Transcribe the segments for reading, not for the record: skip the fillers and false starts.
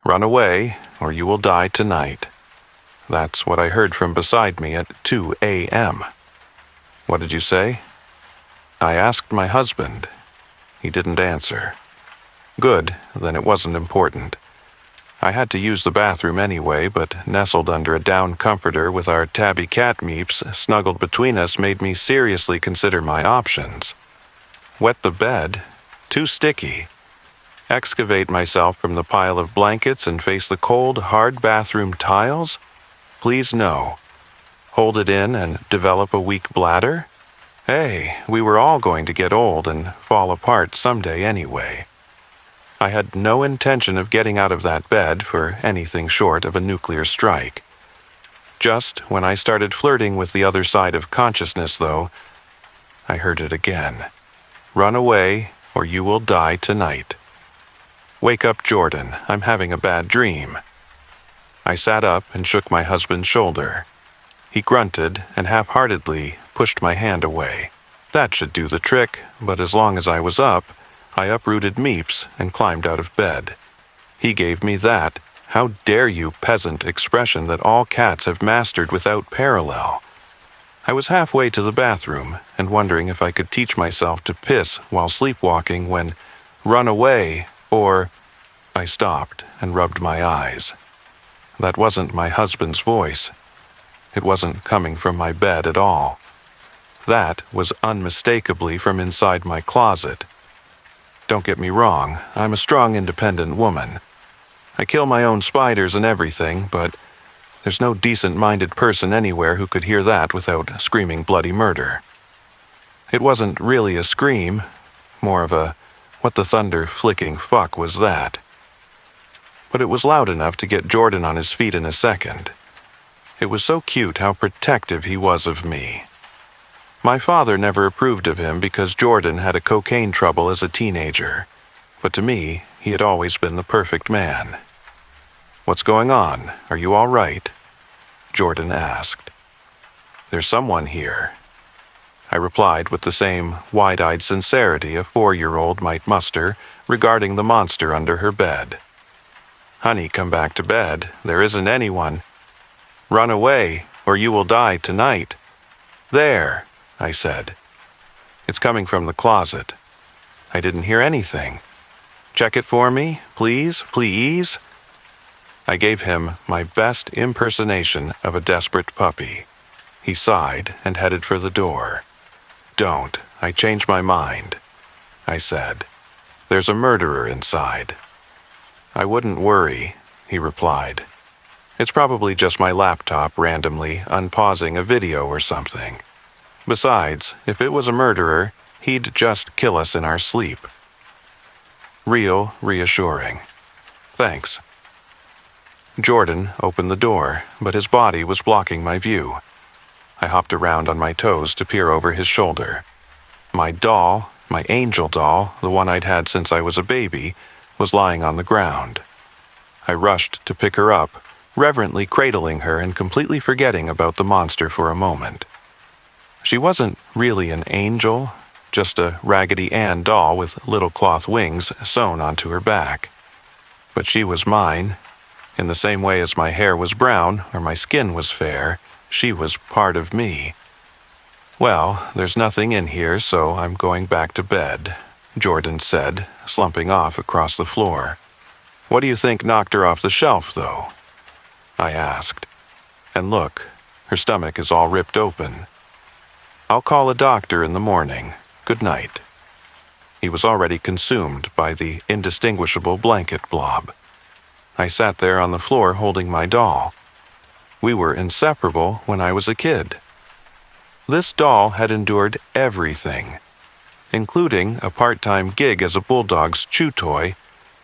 Run away, or you will die tonight. That's what I heard from beside me at 2 a.m. What did you say? I asked my husband. He didn't answer. Good, then it wasn't important. I had to use the bathroom anyway, but nestled under a down comforter with our tabby cat Meeps snuggled between us made me seriously consider my options. Wet the bed? Too sticky. Excavate myself from the pile of blankets and face the cold, hard bathroom tiles? Please no. Hold it in and develop a weak bladder? Hey, we were all going to get old and fall apart someday anyway. I had no intention of getting out of that bed for anything short of a nuclear strike. Just when I started flirting with the other side of consciousness, though, I heard it again. Run away, or you will die tonight. Wake up, Jordan. I'm having a bad dream. I sat up and shook my husband's shoulder. He grunted and half-heartedly pushed my hand away. That should do the trick, but as long as I was up, I uprooted Meeps and climbed out of bed. He gave me that "how dare you, peasant" expression that all cats have mastered without parallel. I was halfway to the bathroom and wondering if I could teach myself to piss while sleepwalking when "run away" or I stopped and rubbed my eyes. That wasn't my husband's voice. It wasn't coming from my bed at all. That was unmistakably from inside my closet. Don't get me wrong, I'm a strong, independent woman. I kill my own spiders and everything, but there's no decent-minded person anywhere who could hear that without screaming bloody murder. It wasn't really a scream, more of a "what the thunder flicking fuck was that?" But it was loud enough to get Jordan on his feet in a second. It was so cute how protective he was of me. My father never approved of him because Jordan had a cocaine trouble as a teenager, but to me, he had always been the perfect man. "What's going on? Are you all right?" Jordan asked. "There's someone here." I replied with the same wide-eyed sincerity a 4-year-old might muster regarding the monster under her bed. "Honey, come back to bed. There isn't anyone." "Run away, or you will die tonight." "There," I said. "It's coming from the closet." I didn't hear anything. "Check it for me, please, please." I gave him my best impersonation of a desperate puppy. He sighed and headed for the door. "Don't, I changed my mind," I said. "There's a murderer inside." "I wouldn't worry," he replied. "It's probably just my laptop randomly unpausing a video or something. Besides, if it was a murderer, he'd just kill us in our sleep." Real reassuring. Thanks. Jordan opened the door, but his body was blocking my view. I hopped around on my toes to peer over his shoulder. My doll, my angel doll, the one I'd had since I was a baby, was lying on the ground. I rushed to pick her up, reverently cradling her and completely forgetting about the monster for a moment. She wasn't really an angel, just a Raggedy-Ann doll with little cloth wings sewn onto her back. But she was mine. In the same way as my hair was brown or my skin was fair, she was part of me. "Well, there's nothing in here, so I'm going back to bed," Jordan said, slumping off across the floor. "What do you think knocked her off the shelf, though?" I asked. "And look, her stomach is all ripped open. I'll call a doctor in the morning. Good night." He was already consumed by the indistinguishable blanket blob. I sat there on the floor holding my doll. We were inseparable when I was a kid. This doll had endured everything, including a part-time gig as a bulldog's chew toy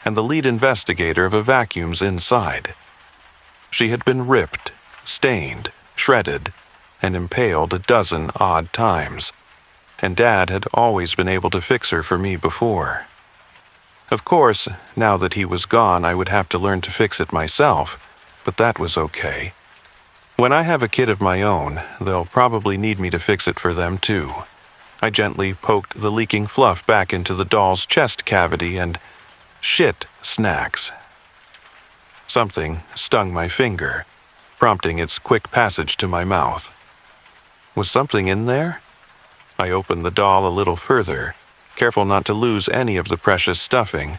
and the lead investigator of a vacuum's inside. She had been ripped, stained, shredded, and impaled a dozen odd times, and Dad had always been able to fix her for me before. Of course, now that he was gone, I would have to learn to fix it myself, but that was okay. When I have a kid of my own, they'll probably need me to fix it for them too. I gently poked the leaking fluff back into the doll's chest cavity and shit snacks. Something stung my finger, prompting its quick passage to my mouth. Was something in there? I opened the doll a little further, careful not to lose any of the precious stuffing,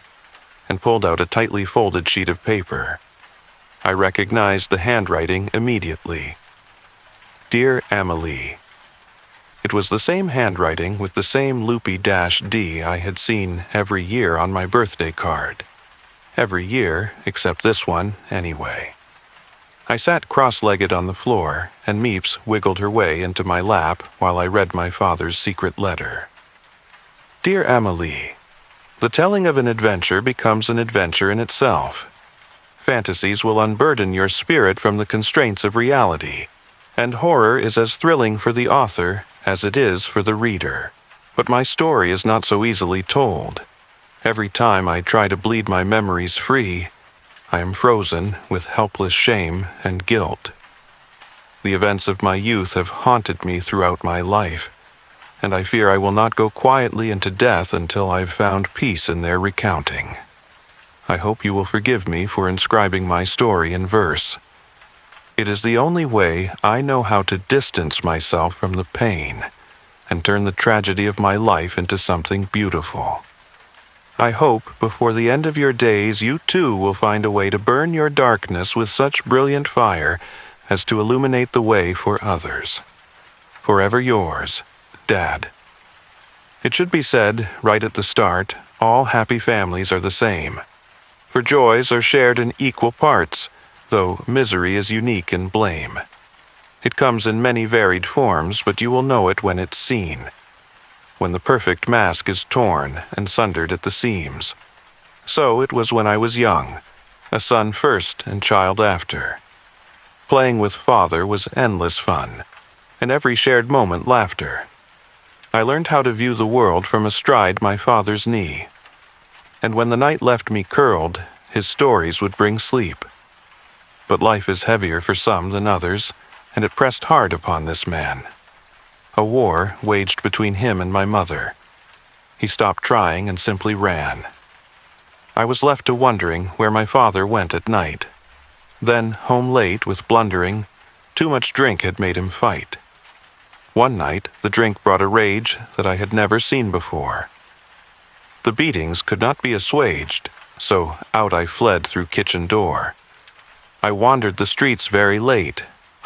and pulled out a tightly folded sheet of paper. I recognized the handwriting immediately. Dear Amelie. It was the same handwriting with the same loopy -D I had seen every year on my birthday card. Every year, except this one, anyway. I sat cross-legged on the floor, and Meeps wiggled her way into my lap while I read my father's secret letter. Dear Amelie, the telling of an adventure becomes an adventure in itself. Fantasies will unburden your spirit from the constraints of reality, and horror is as thrilling for the author as it is for the reader. But my story is not so easily told. Every time I try to bleed my memories free, I am frozen with helpless shame and guilt. The events of my youth have haunted me throughout my life, and I fear I will not go quietly into death until I've found peace in their recounting. I hope you will forgive me for inscribing my story in verse. It is the only way I know how to distance myself from the pain and turn the tragedy of my life into something beautiful. I hope before the end of your days you too will find a way to burn your darkness with such brilliant fire as to illuminate the way for others. Forever yours, Dad. It should be said right at the start, all happy families are the same. For joys are shared in equal parts, though misery is unique in blame. It comes in many varied forms, but you will know it when it's seen. When the perfect mask is torn and sundered at the seams. So it was when I was young, a son first and child after. Playing with father was endless fun, and every shared moment laughter. I learned how to view the world from astride my father's knee. And when the night left me curled, his stories would bring sleep. But life is heavier for some than others, and it pressed hard upon this man. A war waged between him and my mother. He stopped trying and simply ran. I was left to wondering where my father went at night. Then, home late with blundering, too much drink had made him fight. One night, the drink brought a rage that I had never seen before. The beatings could not be assuaged, so out I fled through kitchen door. I wandered the streets very late,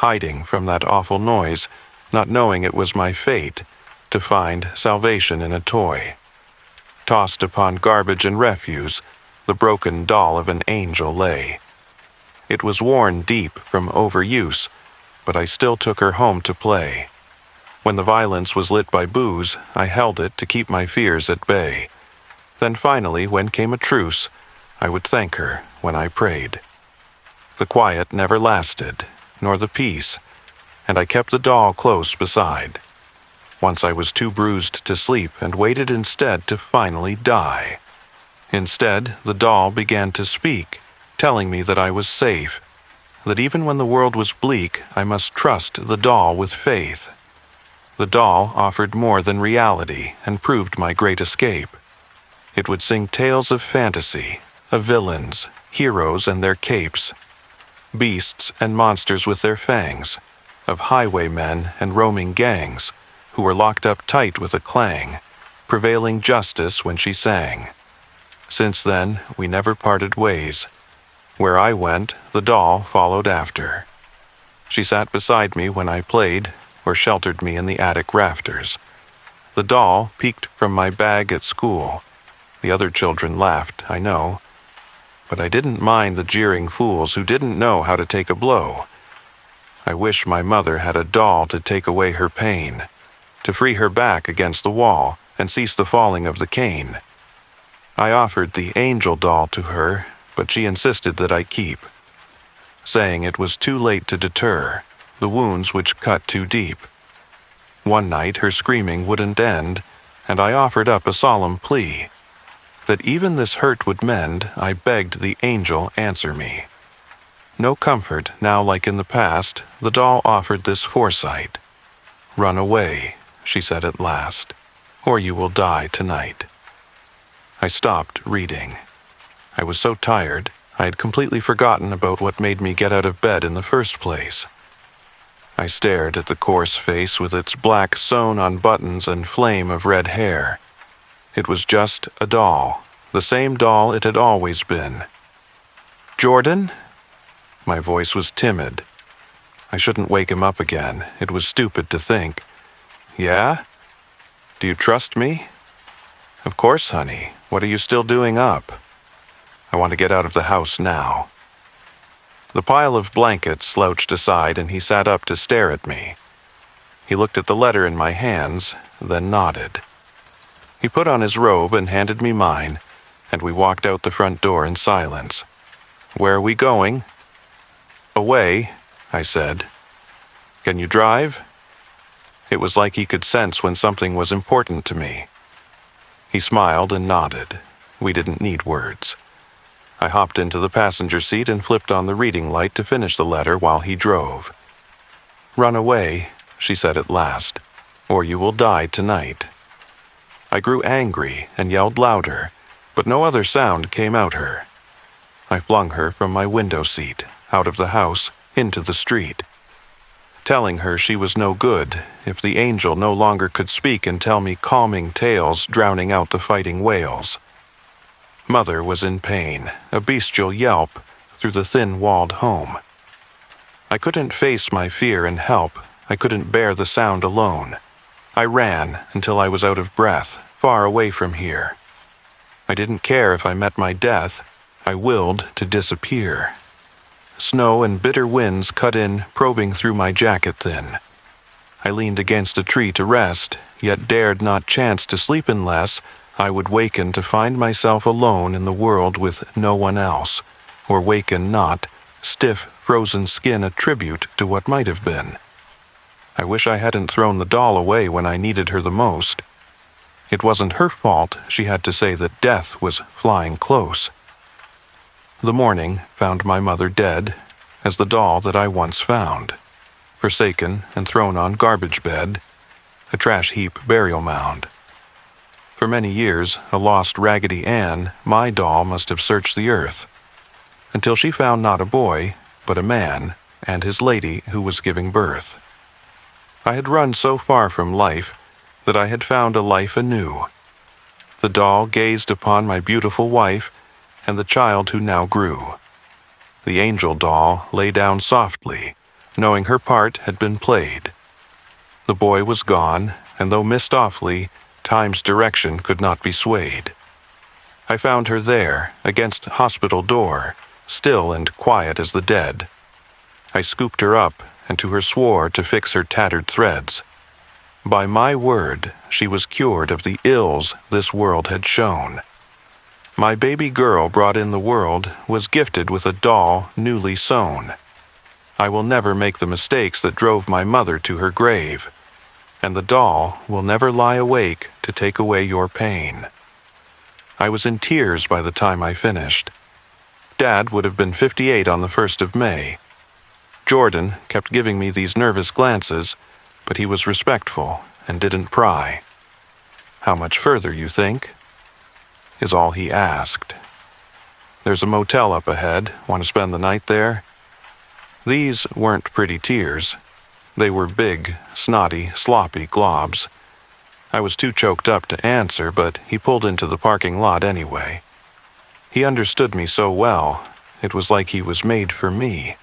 hiding from that awful noise, not knowing it was my fate to find salvation in a toy. Tossed upon garbage and refuse, the broken doll of an angel lay. It was worn deep from overuse, but I still took her home to play. When the violence was lit by booze, I held it to keep my fears at bay. Then finally, when came a truce, I would thank her when I prayed. The quiet never lasted, nor the peace, and I kept the doll close beside. Once I was too bruised to sleep and waited instead to finally die. Instead, the doll began to speak, telling me that I was safe, that even when the world was bleak, I must trust the doll with faith. The doll offered more than reality and proved my great escape. It would sing tales of fantasy, of villains, heroes and their capes, beasts and monsters with their fangs, of highwaymen and roaming gangs, who were locked up tight with a clang, prevailing justice when she sang. Since then, we never parted ways. Where I went, the doll followed after. She sat beside me when I played, or sheltered me in the attic rafters. The doll peeked from my bag at school. The other children laughed, I know, but I didn't mind the jeering fools who didn't know how to take a blow. I wish my mother had a doll to take away her pain, to free her back against the wall and cease the falling of the cane. I offered the angel doll to her, but she insisted that I keep, saying it was too late to deter the wounds which cut too deep. One night her screaming wouldn't end, and I offered up a solemn plea. That even this hurt would mend, I begged the angel answer me. No comfort, now like in the past, the doll offered this foresight. Run away, she said at last, or you will die tonight. I stopped reading. I was so tired, I had completely forgotten about what made me get out of bed in the first place. I stared at the coarse face with its black sewn-on buttons and flame of red hair. It was just a doll, the same doll it had always been. "Jordan?" My voice was timid. I shouldn't wake him up again. It was stupid to think. "Yeah? Do you trust me?" "Of course, honey. What are you still doing up?" "I want to get out of the house now." The pile of blankets slouched aside and he sat up to stare at me. He looked at the letter in my hands, then nodded. He put on his robe and handed me mine, and we walked out the front door in silence. "Where are we going?" "Away," I said. "Can you drive?" It was like he could sense when something was important to me. He smiled and nodded. We didn't need words. I hopped into the passenger seat and flipped on the reading light to finish the letter while he drove. "Run away," she said at last, "or you will die tonight." I grew angry and yelled louder, but no other sound came out her. I flung her from my window seat, out of the house, into the street, telling her she was no good if the angel no longer could speak and tell me calming tales drowning out the fighting whales. Mother was in pain, a bestial yelp through the thin-walled home. I couldn't face my fear and help. I couldn't bear the sound alone. I ran until I was out of breath, far away from here. I didn't care if I met my death. I willed to disappear. Snow and bitter winds cut in, probing through my jacket thin. I leaned against a tree to rest, yet dared not chance to sleep unless I would waken to find myself alone in the world with no one else, or waken not, stiff, frozen skin a tribute to what might have been. I wish I hadn't thrown the doll away when I needed her the most. It wasn't her fault she had to say that death was flying close. The morning found my mother dead, as the doll that I once found, forsaken and thrown on garbage bed, a trash heap burial mound. For many years, a lost Raggedy-Ann, my doll must have searched the earth, until she found not a boy, but a man, and his lady who was giving birth. I had run so far from life that I had found a life anew. The doll gazed upon my beautiful wife and the child who now grew. The angel doll lay down softly, knowing her part had been played. The boy was gone, and though missed awfully, time's direction could not be swayed. I found her there, against hospital door, still and quiet as the dead. I scooped her up, and to her swore to fix her tattered threads. By my word, she was cured of the ills this world had shown. My baby girl brought in the world was gifted with a doll newly sewn. I will never make the mistakes that drove my mother to her grave, and the doll will never lie awake to take away your pain. I was in tears by the time I finished. Dad would have been 58 on the 1st of May. Jordan kept giving me these nervous glances, but he was respectful and didn't pry. "How much further, you think?" is all he asked. "There's a motel up ahead. Want to spend the night there?" These weren't pretty tears. They were big, snotty, sloppy globs. I was too choked up to answer, but he pulled into the parking lot anyway. He understood me so well, it was like he was made for me.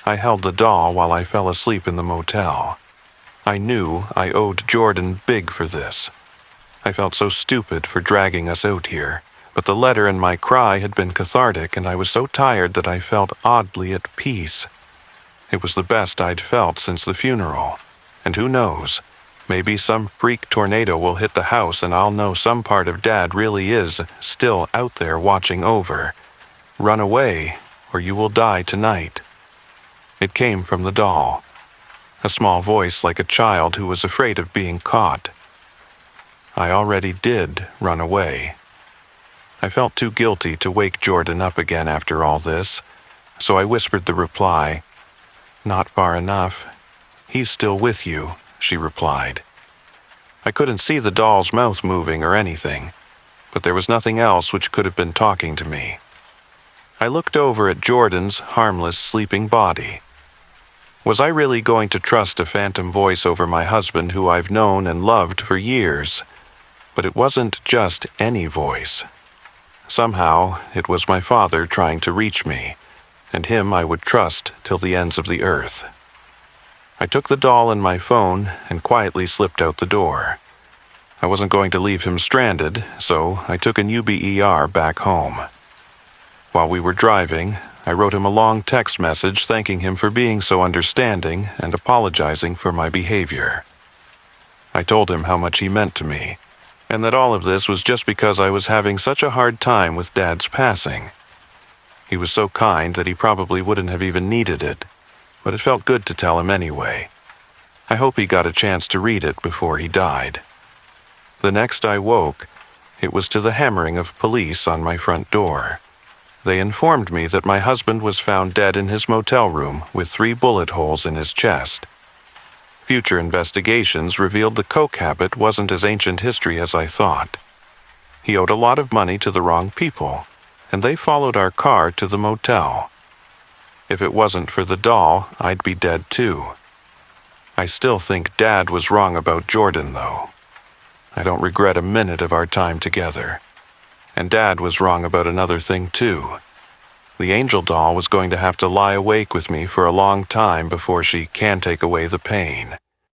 I held the doll while I fell asleep in the motel. I knew I owed Jordan big for this. I felt so stupid for dragging us out here, but the letter and my cry had been cathartic, and I was so tired that I felt oddly at peace. It was the best I'd felt since the funeral, and who knows, maybe some freak tornado will hit the house and I'll know some part of Dad really is still out there watching over. "Run away, or you will die tonight." It came from the doll, a small voice like a child who was afraid of being caught. I already did run away. I felt too guilty to wake Jordan up again after all this, so I whispered the reply. "Not far enough. He's still with you," she replied. I couldn't see the doll's mouth moving or anything, but there was nothing else which could have been talking to me. I looked over at Jordan's harmless sleeping body. Was I really going to trust a phantom voice over my husband who I've known and loved for years? But it wasn't just any voice. Somehow, it was my father trying to reach me, and him I would trust till the ends of the earth. I took the doll and my phone and quietly slipped out the door. I wasn't going to leave him stranded, so I took an UBER back home. While we were driving, I wrote him a long text message thanking him for being so understanding and apologizing for my behavior. I told him how much he meant to me, and that all of this was just because I was having such a hard time with Dad's passing. He was so kind that he probably wouldn't have even needed it, but it felt good to tell him anyway. I hope he got a chance to read it before he died. The next I woke, it was to the hammering of police on my front door. They informed me that my husband was found dead in his motel room with 3 bullet holes in his chest. Future investigations revealed the coke habit wasn't as ancient history as I thought. He owed a lot of money to the wrong people, and they followed our car to the motel. If it wasn't for the doll, I'd be dead too. I still think Dad was wrong about Jordan, though. I don't regret a minute of our time together. And Dad was wrong about another thing too. The angel doll was going to have to lie awake with me for a long time before she can take away the pain.